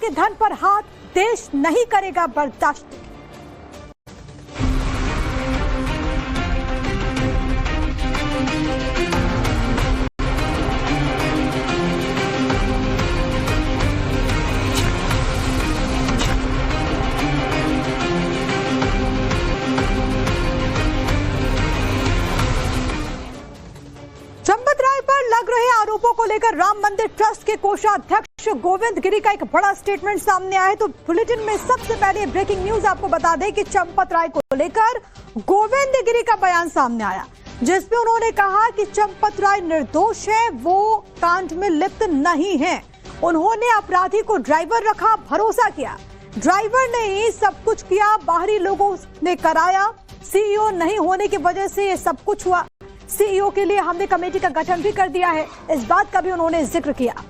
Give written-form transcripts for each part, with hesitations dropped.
के धन पर हाथ देश नहीं करेगा बर्दाश्त। चंपत राय पर लग रहे आरोपों को लेकर राम मंदिर ट्रस्ट के कोषाध्यक्ष गोविंद गिरी का एक बड़ा स्टेटमेंट सामने आया है। तो बुलेटिन में सबसे पहले ब्रेकिंग न्यूज आपको बता दें कि चंपत राय को लेकर गोविंद गिरी का बयान सामने आया, जिसमें उन्होंने कहा कि चंपत राय निर्दोष है, वो कांड में लिप्त नहीं है। उन्होंने अपराधी को ड्राइवर रखा, भरोसा किया, ड्राइवर ने ही सब कुछ किया, बाहरी लोगों ने कराया, सीईओ नहीं होने की वजह से ये सब कुछ हुआ। सीईओ के लिए हमने कमेटी का गठन भी कर दिया है, इस बात का भी उन्होंने जिक्र किया।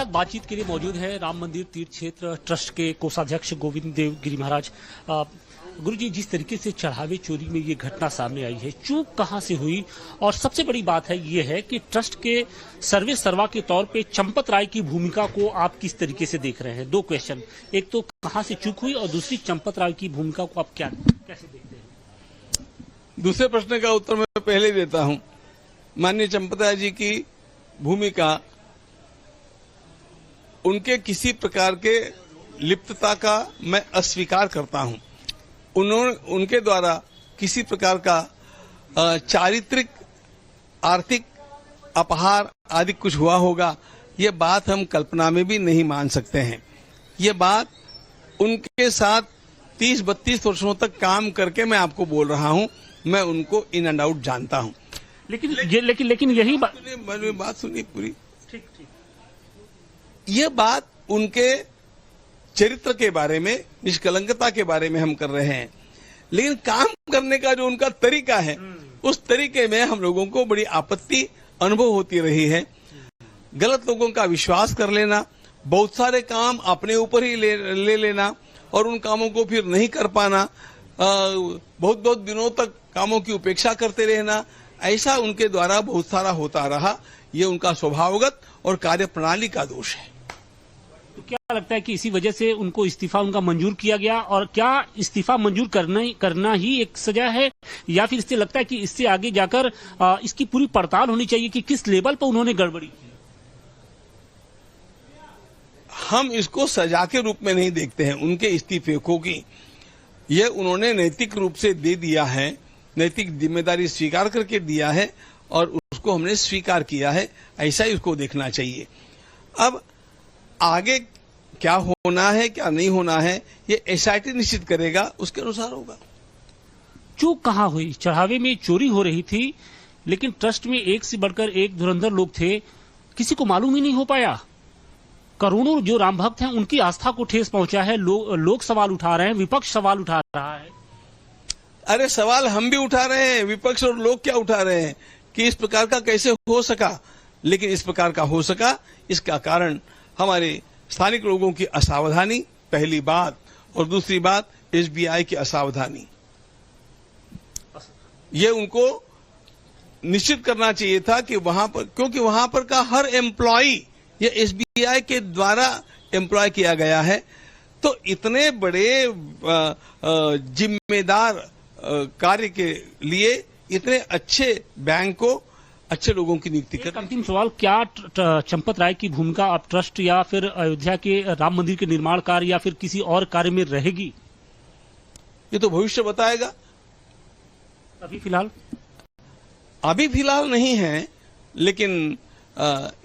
बातचीत के लिए मौजूद है राम मंदिर तीर्थ क्षेत्र ट्रस्ट के कोषाध्यक्ष गोविंद देव गिरी महाराज। गुरुजी, जिस तरीके से चढ़ावे चोरी में ये घटना सामने आई है, चूक कहां से हुई? और सबसे बड़ी बात है ये है कि ट्रस्ट के सर्वे सर्वा के तौर पे चंपत राय की भूमिका को आप किस तरीके से देख रहे हैं? दो क्वेश्चन, एक तो कहां से चूक हुई और दूसरी चंपत राय की भूमिका को आप कैसे देखते हैं? दूसरे प्रश्न का उत्तर मैं पहले देता हूं। माननीय चंपत राय जी की भूमिका, उनके किसी प्रकार के लिप्तता का मैं अस्वीकार करता हूं। उनके द्वारा किसी प्रकार का चारित्रिक, आर्थिक अपहार आदि कुछ हुआ होगा, ये बात हम कल्पना में भी नहीं मान सकते हैं। ये बात उनके साथ 30-32 वर्षों तक काम करके मैं आपको बोल रहा हूं, मैं उनको इन एंड आउट जानता हूं। लेकिन यही बात सुनिए पूरी। ठीक। ये बात उनके चरित्र के बारे में, निष्कलंकता के बारे में हम कर रहे हैं, लेकिन काम करने का जो उनका तरीका है, उस तरीके में हम लोगों को बड़ी आपत्ति अनुभव होती रही है। गलत लोगों का विश्वास कर लेना, बहुत सारे काम अपने ऊपर ही ले लेना और उन कामों को फिर नहीं कर पाना, बहुत दिनों तक कामों की उपेक्षा करते रहना, ऐसा उनके द्वारा बहुत सारा होता रहा। ये उनका स्वभावगत और कार्य प्रणाली का दोष है। तो क्या लगता है कि इसी वजह से उनको इस्तीफा उनका मंजूर किया गया? और क्या इस्तीफा मंजूर करना ही एक सजा है, या फिर इससे लगता है कि इससे आगे जाकर इसकी पूरी पड़ताल होनी चाहिए कि किस लेवल पर उन्होंने गड़बड़ी की? हम इसको सजा के रूप में नहीं देखते हैं उनके इस्तीफे को, की ये उन्होंने नैतिक रूप से दे दिया है, नैतिक जिम्मेदारी स्वीकार करके दिया है और उसको हमने स्वीकार किया है, ऐसा ही उसको देखना चाहिए। अब आगे क्या होना है क्या नहीं होना है, ये एसआईटी निश्चित करेगा, उसके अनुसार होगा। चूक कहां हुई? चढ़ावे में चोरी हो रही थी, लेकिन ट्रस्ट में एक से बढ़कर एक धुरंधर लोग थे, किसी को मालूम ही नहीं हो पाया। करोड़ों जो राम भक्त हैं, उनकी आस्था को ठेस पहुंचा है। लोग सवाल उठा रहे हैं, विपक्ष सवाल उठा रहा है। अरे सवाल हम भी उठा रहे हैं, विपक्ष और लोग क्या उठा रहे हैं कि इस प्रकार का कैसे हो सका। लेकिन इस प्रकार का हो सका, इसका कारण हमारे स्थानिक लोगों की असावधानी, पहली बात, और दूसरी बात एसबीआई की असावधानी। ये उनको निश्चित करना चाहिए था कि वहां पर, क्योंकि वहां पर का हर एम्प्लॉई ये एसबीआई के द्वारा एम्प्लॉय किया गया है। तो इतने बड़े जिम्मेदार कार्य के लिए इतने अच्छे बैंक को अच्छे लोगों की नियुक्ति कर। अंतिम सवाल, क्या चंपत राय की भूमिका अब ट्रस्ट या फिर अयोध्या के राम मंदिर के निर्माण कार्य या फिर किसी और कार्य में रहेगी? ये तो भविष्य बताएगा। अभी फिलहाल नहीं है, लेकिन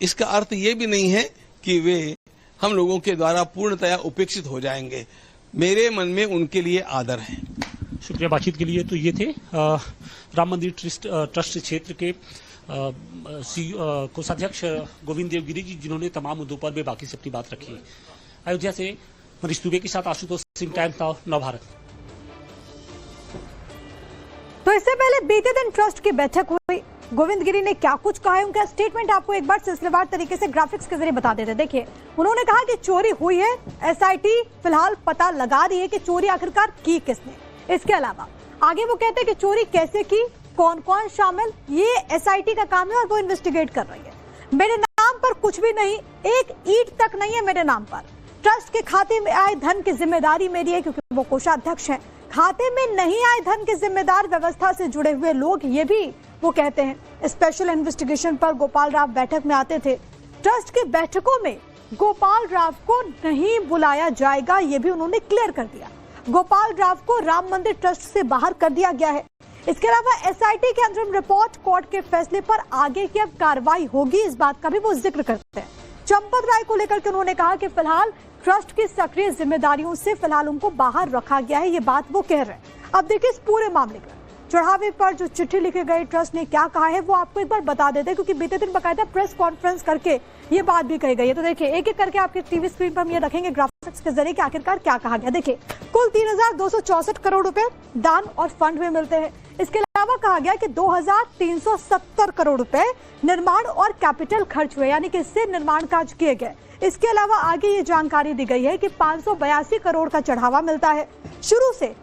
इसका अर्थ ये भी नहीं है कि वे हम लोगों के द्वारा पूर्णतया उपेक्षित हो जाएंगे। मेरे मन में उनके लिए आदर है। शुक्रिया बातचीत के लिए। तो ये थे राम मंदिर ट्रस्ट क्षेत्र के कोषाध्यक्ष गोविंद देव गिरी जी, जिन्होंने तमाम मुद्दों पर बेबाकी से अपनी बात रखी। अयोध्या से मनीष दुबे के साथ आशुतोष सिंह, टाइम्स नव भारत। तो इससे पहले बीते दिन ट्रस्ट की बैठक हुई, गोविंद गिरी ने क्या कुछ कहा है, उनका स्टेटमेंट आपको एक बार सिलसिलेवार तरीके से ग्राफिक्स के जरिए बता देते। देखिए, उन्होंने कहा कि चोरी हुई है, एसआईटी फिलहाल पता लगा रही है कि चोरी आखिरकार की किसने। इसके अलावा आगे वो कहते हैं कि चोरी कैसे की, कौन कौन शामिल, ये एसआईटी का काम है और वो इन्वेस्टिगेट कर रही है। मेरे नाम पर कुछ भी नहीं, एक ईंट तक नहीं है मेरे नाम पर। ट्रस्ट के खाते में आए धन की जिम्मेदारी मेरी है, क्योंकि वो कोषाध्यक्ष हैं। खाते में नहीं आए धन के जिम्मेदार व्यवस्था से जुड़े हुए लोग, ये भी वो कहते हैं। स्पेशल इन्वेस्टिगेशन पर गोपाल राव बैठक में आते थे। ट्रस्ट की बैठकों में गोपाल राव को नहीं बुलाया जाएगा, ये भी उन्होंने क्लियर कर दिया। गोपाल राव को राम मंदिर ट्रस्ट से बाहर कर दिया गया है। इसके अलावा एसआईटी के अंतरिम रिपोर्ट, कोर्ट के फैसले पर आगे की अब कार्रवाई होगी, इस बात का भी वो जिक्र करते हैं। चंपत राय को लेकर के उन्होंने कहा कि फिलहाल ट्रस्ट की सक्रिय जिम्मेदारियों से फिलहाल उनको बाहर रखा गया है, ये बात वो कह रहे हैं। अब देखिए इस पूरे मामले पर चढ़ावे पर जो चिट्ठी लिखे गए ट्रस्ट ने क्या कहा है वो आपको एक बार बता देते हैं, क्योंकि बीते दिन बकायदा प्रेस कॉन्फ्रेंस करके ये बात भी कही गई है। तो देखिए एक एक करके आपके टीवी स्क्रीन पर हम ये रखेंगे ग्राफिक्स के जरिए कि आखिरकार क्या कहा गया। देखिए कुल 3,264 करोड़ रुपए दान और फंड में मिलते हैं। इसके अलावा कहा गया कि 2,370 करोड़ रुपए निर्माण और कैपिटल खर्च हुए, यानी कि इससे निर्माण कार्य किए गए। इसके अलावा आगे ये जानकारी दी गई है कि 582 करोड़ का चढ़ावा मिलता है। शुरू से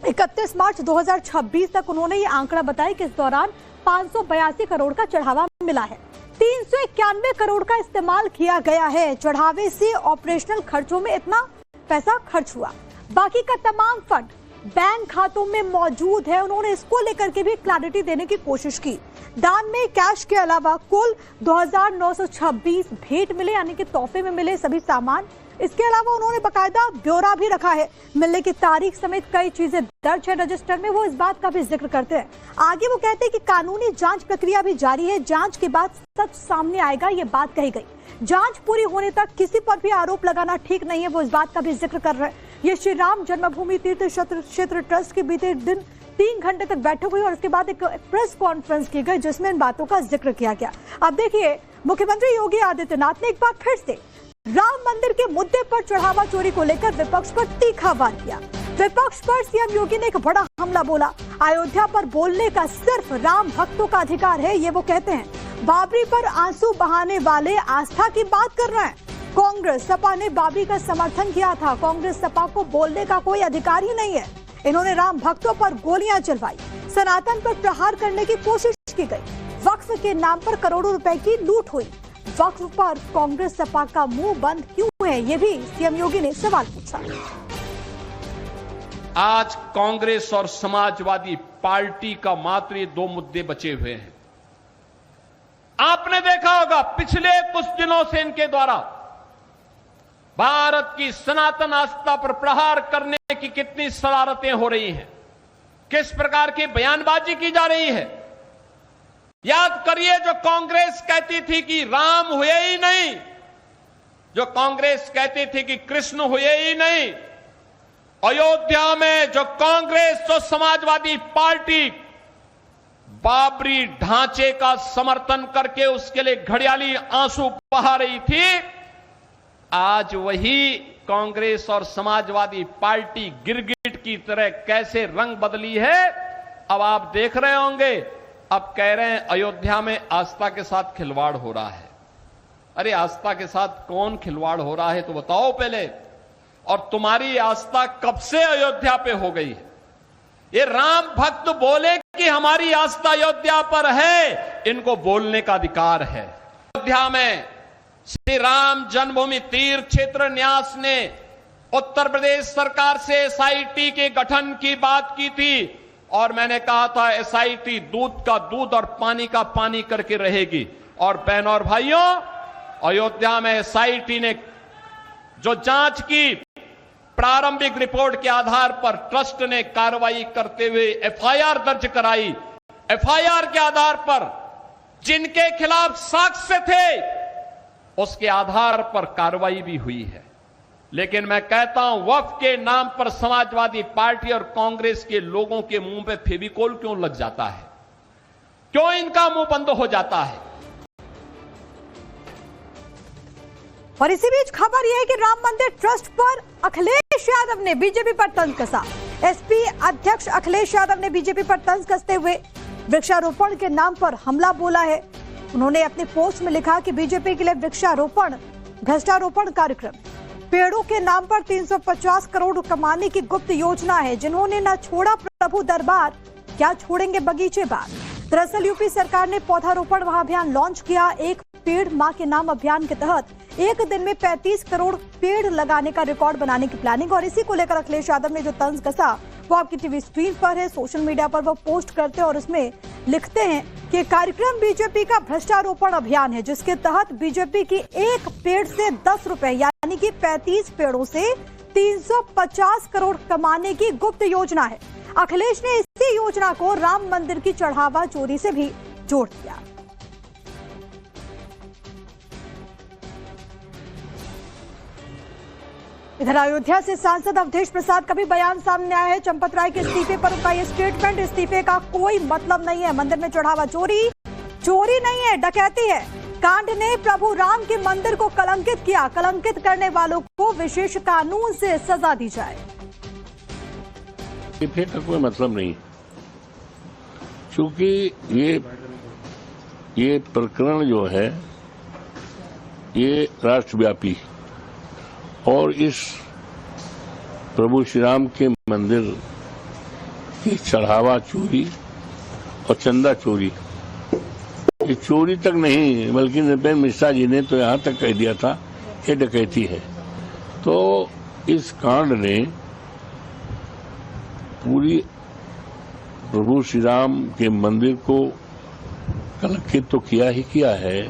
31 मार्च 2026 तक उन्होंने ये आंकड़ा बताया कि इस दौरान 582 करोड़ का चढ़ावा मिला है। 391 करोड़ का इस्तेमाल किया गया है। चढ़ावे से ऑपरेशनल खर्चों में इतना पैसा खर्च हुआ। बाकी का तमाम फंड बैंक खातों में मौजूद है। उन्होंने इसको लेकर के भी क्लैरिटी देने की कोशिश की। दान में कैश के अलावा कुल 2,926 भेंट मिले, यानी कि तोहफे में मिले सभी सामान। इसके अलावा उन्होंने बकायदा ब्यौरा भी रखा है, मिलने की तारीख समेत कई चीजें दर्ज है रजिस्टर में। वो इस बात का भी जिक्र करते हैं। आगे वो कहते हैं कि कानूनी जांच प्रक्रिया भी जारी है, जांच के बाद सच सामने आएगा, ये बात कही गई। जांच पूरी होने तक किसी पर भी आरोप लगाना ठीक नहीं है, वो इस बात का भी जिक्र कर रहे हैं। ये श्री राम जन्मभूमि तीर्थ क्षेत्र ट्रस्ट की बीते दिन 3 घंटे तक बैठक हुई और उसके बाद एक प्रेस कॉन्फ्रेंस की गई, जिसमें इन बातों का जिक्र किया गया। अब देखिए मुख्यमंत्री योगी आदित्यनाथ ने एक बार फिर से राम मंदिर के मुद्दे पर चढ़ावा चोरी को लेकर विपक्ष पर तीखा वार किया। विपक्ष पर सीएम योगी ने एक बड़ा हमला बोला। अयोध्या पर बोलने का सिर्फ राम भक्तों का अधिकार है, ये वो कहते हैं। बाबरी पर आंसू बहाने वाले आस्था की बात कर रहे हैं। कांग्रेस सपा ने बाबरी का समर्थन किया था। कांग्रेस सपा को बोलने का कोई अधिकार ही नहीं है। इन्होंने राम भक्तों पर गोलियां चलवाई, सनातन पर प्रहार करने की कोशिश की गई। वक्फ के नाम पर करोड़ों रुपए की लूट हुई। वक्फ पर कांग्रेस सपा का मुंह बंद क्यों है, ये भी सीएम योगी ने सवाल पूछा। आज कांग्रेस और समाजवादी पार्टी का मात्र ये 2 मुद्दे बचे हुए हैं। आपने देखा होगा पिछले कुछ दिनों से इनके द्वारा भारत की सनातन आस्था पर प्रहार करने की कितनी शरारतें हो रही हैं, किस प्रकार की बयानबाजी की जा रही है। याद करिए जो कांग्रेस कहती थी कि राम हुए ही नहीं, जो कांग्रेस कहती थी कि कृष्ण हुए ही नहीं, अयोध्या में जो कांग्रेस, जो समाजवादी पार्टी बाबरी ढांचे का समर्थन करके उसके लिए घड़ियाली आंसू बहा रही थी, आज वही कांग्रेस और समाजवादी पार्टी गिरगिट की तरह कैसे रंग बदली है, अब आप देख रहे होंगे। अब कह रहे हैं अयोध्या में आस्था के साथ खिलवाड़ हो रहा है। अरे आस्था के साथ कौन खिलवाड़ हो रहा है तो बताओ पहले। और तुम्हारी आस्था कब से अयोध्या पे हो गई है? ये राम भक्त बोले कि हमारी आस्था अयोध्या पर है, इनको बोलने का अधिकार है। अयोध्या में श्री राम जन्मभूमि तीर्थ क्षेत्र न्यास ने उत्तर प्रदेश सरकार से एसआईटी के गठन की बात की थी और मैंने कहा था एसआईटी दूध का दूध और पानी का पानी करके रहेगी। और बहनों और भाइयों, अयोध्या में एसआईटी ने जो जांच की, प्रारंभिक रिपोर्ट के आधार पर ट्रस्ट ने कार्रवाई करते हुए एफआईआर दर्ज कराई। एफआईआर के आधार पर जिनके खिलाफ साक्ष्य थे उसके आधार पर कार्रवाई भी हुई है। लेकिन मैं कहता हूं वक्फ के नाम पर समाजवादी पार्टी और कांग्रेस के लोगों के मुंह पे फेविकोल क्यों लग जाता है? क्यों इनका मुंह बंद हो जाता है? और इसी बीच खबर यह है कि राम मंदिर ट्रस्ट पर अखिलेश यादव ने बीजेपी पर तंज कसा। एसपी अध्यक्ष अखिलेश यादव ने बीजेपी पर तंज कसते हुए वृक्षारोपण के नाम पर हमला बोला है। उन्होंने अपने पोस्ट में लिखा कि बीजेपी के लिए वृक्षारोपण भ्रष्टारोपण कार्यक्रम, पेड़ों के नाम पर 350 करोड़ कमाने की गुप्त योजना है। जिन्होंने न छोड़ा प्रभु दरबार, क्या छोड़ेंगे बगीचे बार। दरअसल यूपी सरकार ने पौधारोपण महाअभियान लॉन्च किया। 1 पेड़ मां के नाम अभियान के तहत एक दिन में 35 करोड़ पेड़ लगाने का रिकॉर्ड बनाने की प्लानिंग। और इसी को लेकर अखिलेश यादव ने जो तंज कसा वो आपकी टीवी स्क्रीन पर है, सोशल मीडिया पर वो पोस्ट करते हैं और उसमें लिखते हैं कि कार्यक्रम बीजेपी का भ्रष्टारोपण अभियान है, जिसके तहत बीजेपी की एक पेड़ से 10 रुपए यानी कि 35 पेड़ों से 350 करोड़ कमाने की गुप्त योजना है। अखिलेश ने इसी योजना को राम मंदिर की चढ़ावा चोरी से भी जोड़ दिया। इधर अयोध्या से सांसद अवधेश प्रसाद का भी बयान सामने आया है। चंपत राय के इस्तीफे पर उनका यह स्टेटमेंट, इस्तीफे का कोई मतलब नहीं है, मंदिर में चढ़ावा चोरी नहीं है, डकैती है। कांड ने प्रभु राम के मंदिर को कलंकित किया, कलंकित करने वालों को विशेष कानून से सजा दी जाए। इस्तीफे का कोई मतलब नहीं, क्योंकि ये प्रकरण जो है ये राष्ट्रव्यापी और इस प्रभु श्री राम के मंदिर की चढ़ावा चोरी और चंदा चोरी, ये चोरी तक नहीं बल्कि नृपेंद्र मिश्रा जी ने तो यहाँ तक कह दिया था ये डकैती है। तो इस कांड ने पूरी प्रभु श्री राम के मंदिर को कलंकित तो किया ही किया है,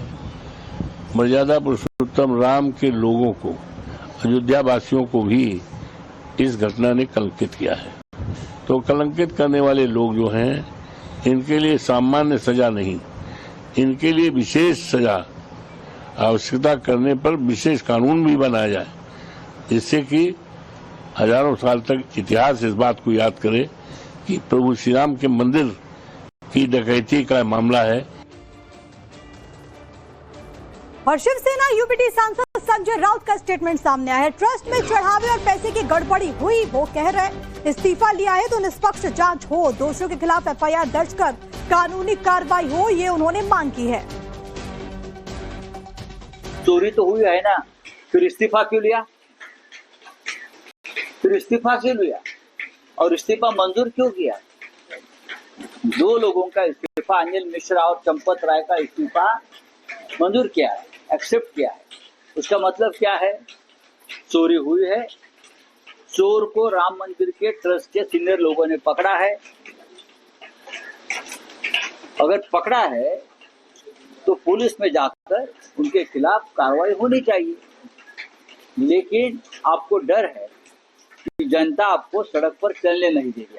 मर्यादा पुरुषोत्तम राम के लोगों को, अयोध्या वासियों को भी इस घटना ने कलंकित किया है। तो कलंकित करने वाले लोग जो हैं इनके लिए सामान्य सजा नहीं, इनके लिए विशेष सजा आवश्यकता करने पर विशेष कानून भी बनाया जाए, जिससे कि हजारों साल तक इतिहास इस बात को याद करे कि प्रभु श्री राम के मंदिर की डकैती का मामला है। और शिवसेना यूपीटी सांसद संजय राउत का स्टेटमेंट सामने आया है। ट्रस्ट में चढ़ावे और पैसे की गड़बड़ी हुई, वो कह रहे हैं इस्तीफा लिया है तो निष्पक्ष जांच हो, दोषियों के खिलाफ एफआईआर दर्ज कर कानूनी कार्रवाई हो, ये उन्होंने मांग की है। चोरी तो हुई है ना, फिर इस्तीफा क्यों लिया? और इस्तीफा मंजूर क्यों किया? दो लोगों का इस्तीफा, अनिल मिश्रा और चंपत राय का इस्तीफा मंजूर किया है, एक्सेप्ट किया है। उसका मतलब क्या है? चोरी हुई है, चोर को राम मंदिर के ट्रस्ट के सीनियर लोगों ने पकड़ा है। अगर पकड़ा है तो पुलिस में जाकर उनके खिलाफ कार्रवाई होनी चाहिए, लेकिन आपको डर है कि जनता आपको सड़क पर चलने नहीं देगी।